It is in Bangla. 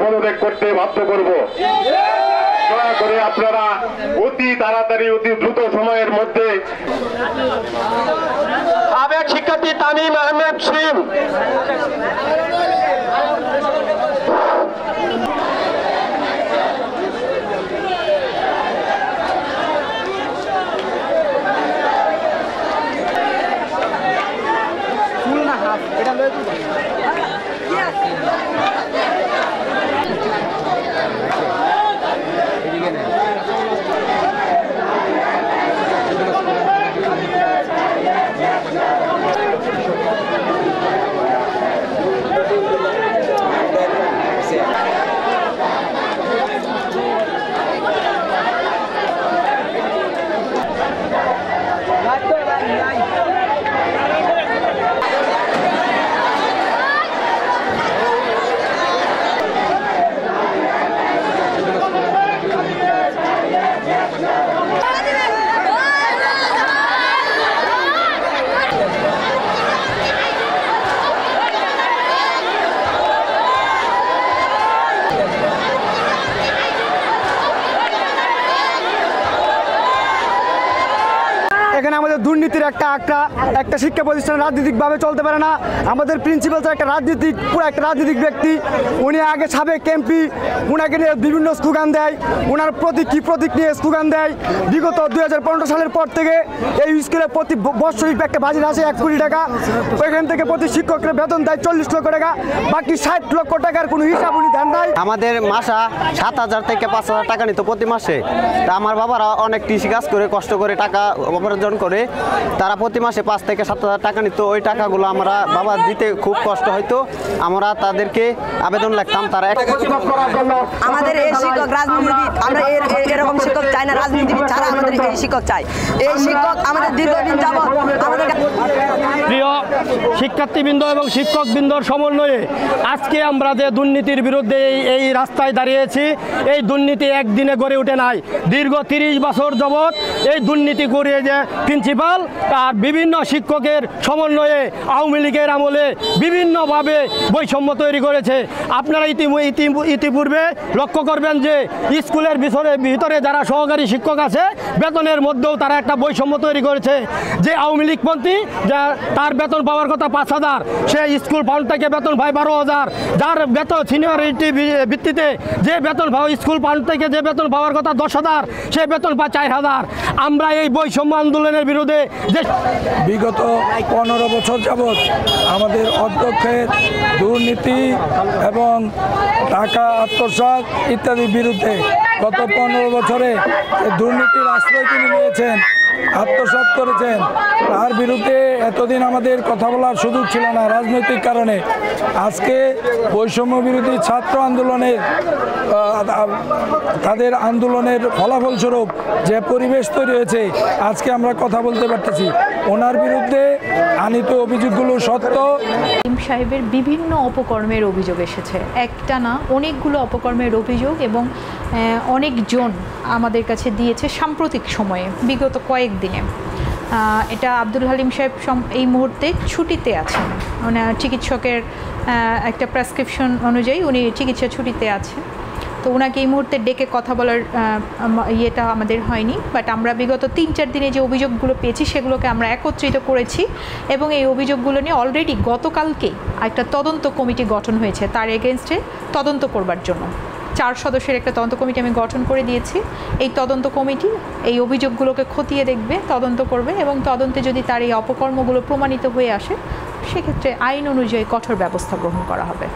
পদত্যাগ করতে বাধ্য করব। দয়া করে আপনারা অতি তাড়াতাড়ি অতি দ্রুত সময়ের মধ্যে সাবেক শিক্ষার্থী তামিম আহমেদ সিম এখানে আমাদের দুর্নীতির একটা শিক্ষা প্রতিষ্ঠান রাজনৈতিকভাবে চলতে পারে না। আমাদের প্রিন্সিপাল স্যার পুরো একটা রাজনৈতিক ব্যক্তি। উনি আগে সাবেক এমপি, উনাকে নিয়ে বিভিন্ন স্লোগান দেয়, উনার প্রতীক নিয়ে স্লোগান দেয়। বিগত 2015 সালের পর থেকে এই স্কুলে প্রতি বৎসরিক একটা বাজেট আসে 1 কোটি টাকা। ওইখান থেকে প্রতি শিক্ষকের বেতন দেয় 40 লক্ষ টাকা, বাকি 60 লক্ষ টাকার কোনো হিসাব উনি দেন নাই। আমাদের মাসা 7,000 থেকে 5,000 টাকা নিত প্রতি মাসে। তা আমার বাবারা অনেক কৃষি কাজ করে কষ্ট করে টাকা উপার্জন করে তারা প্রতি মাসে 5 থেকে 7,000 টাকা নিত। ওই টাকাগুলো আমরা বাবা দিতে খুব কষ্ট হইতো। আমরা তাদেরকে আবেদন লিখতাম, তারা আমাদের এই শিক্ষক রাজনীতিবিদ, আমরা এরকম শিক্ষক চাই না। রাজনীতিবিদ ছাড়া আমাদের এই শিক্ষক চাই। এই শিক্ষক আমাদের দীর্ঘদিন যাবত আমাদের প্রিয় শিক্ষার্থীবৃন্দ এবং শিক্ষকবৃন্দর সমন্বয়ে আজকে আমরা যে দুর্নীতির বিরুদ্ধে এই রাস্তায় দাঁড়িয়েছি, এই দুর্নীতি একদিনে গড়ে ওঠে নাই। দীর্ঘ 30 বছর যাবৎ এই দুর্নীতি করে যে প্রিন্সিপাল তার বিভিন্ন শিক্ষকের সমন্বয়ে আওয়ামী লীগের আমলে বিভিন্নভাবে বৈষম্য তৈরি করেছে। আপনারা ইতিপূর্বে লক্ষ্য করবেন যে স্কুলের ভিতরে যারা সহকারী শিক্ষক আছে বেতনের মধ্যেও তারা একটা বৈষম্য তৈরি করেছে। যে আওয়ামী লীগপন্থী তার বেতন পাওয়ার কথা 5,000, সে স্কুল ফান্ড থেকে বেতন পায় 12,000। যার বেতন সিনিয়রিটি ভিত্তিতে যে বেতন পাওয়া স্কুল ফান্ড থেকে যে বেতন পাওয়ার কথা 10,000, সে বেতন পায় 4,000। আমরা এই বৈষম্য আন্দোলনের বিরুদ্ধে যে বিগত 15 বছর যাবৎ আমাদের অধ্যক্ষের দুর্নীতি এবং টাকা আত্মসাৎ ইত্যাদির বিরুদ্ধে গত 15 বছরে দুর্নীতির আশ্রয় তিনি নিয়েছেন, আত্মসাৎ করেছেন। তার বিরুদ্ধে এতদিন আমাদের কথা বলার সুযোগ ছিল না রাজনৈতিক কারণে। আজকে বৈষম্য বিরোধী ছাত্র আন্দোলনের তাদের আন্দোলনের ফলাফলস্বরূপ যে পরিবেশ তৈরি হয়েছে, আজকে আমরা কথা বলতে পারতেছি। ওনার বিরুদ্ধে আনিত অভিযোগগুলো সত্য। সাহেবের বিভিন্ন অপকর্মের অভিযোগ এসেছে, একটা না অনেকগুলো অপকর্মের অভিযোগ, এবং অনেকজন আমাদের কাছে দিয়েছে সাম্প্রতিক সময়ে বিগত কয়েকদিনে। এটা আব্দুল হালিম সাহেব এই মুহূর্তে ছুটিতে আছেন, মানে চিকিৎসকের একটা প্রেসক্রিপশন অনুযায়ী উনি চিকিৎসা ছুটিতে আছেন। তো ওনাকে এই মুহূর্তে ডেকে কথা বলার ইয়েটা আমাদের হয়নি, বাট আমরা বিগত 3-4 দিনে যে অভিযোগগুলো পেয়েছি সেগুলোকে আমরা একত্রিত করেছি, এবং এই অভিযোগগুলো নিয়ে অলরেডি গতকালকেই একটা তদন্ত কমিটি গঠন হয়েছে তার এগেনস্টে তদন্ত করবার জন্য। 4 সদস্যের একটা তদন্ত কমিটি আমি গঠন করে দিয়েছি। এই তদন্ত কমিটি এই অভিযোগগুলোকে খতিয়ে দেখবে, তদন্ত করবে, এবং তদন্তে যদি তার এই অপকর্মগুলো প্রমাণিত হয়ে আসে সেক্ষেত্রে আইন অনুযায়ী কঠোর ব্যবস্থা গ্রহণ করা হবে।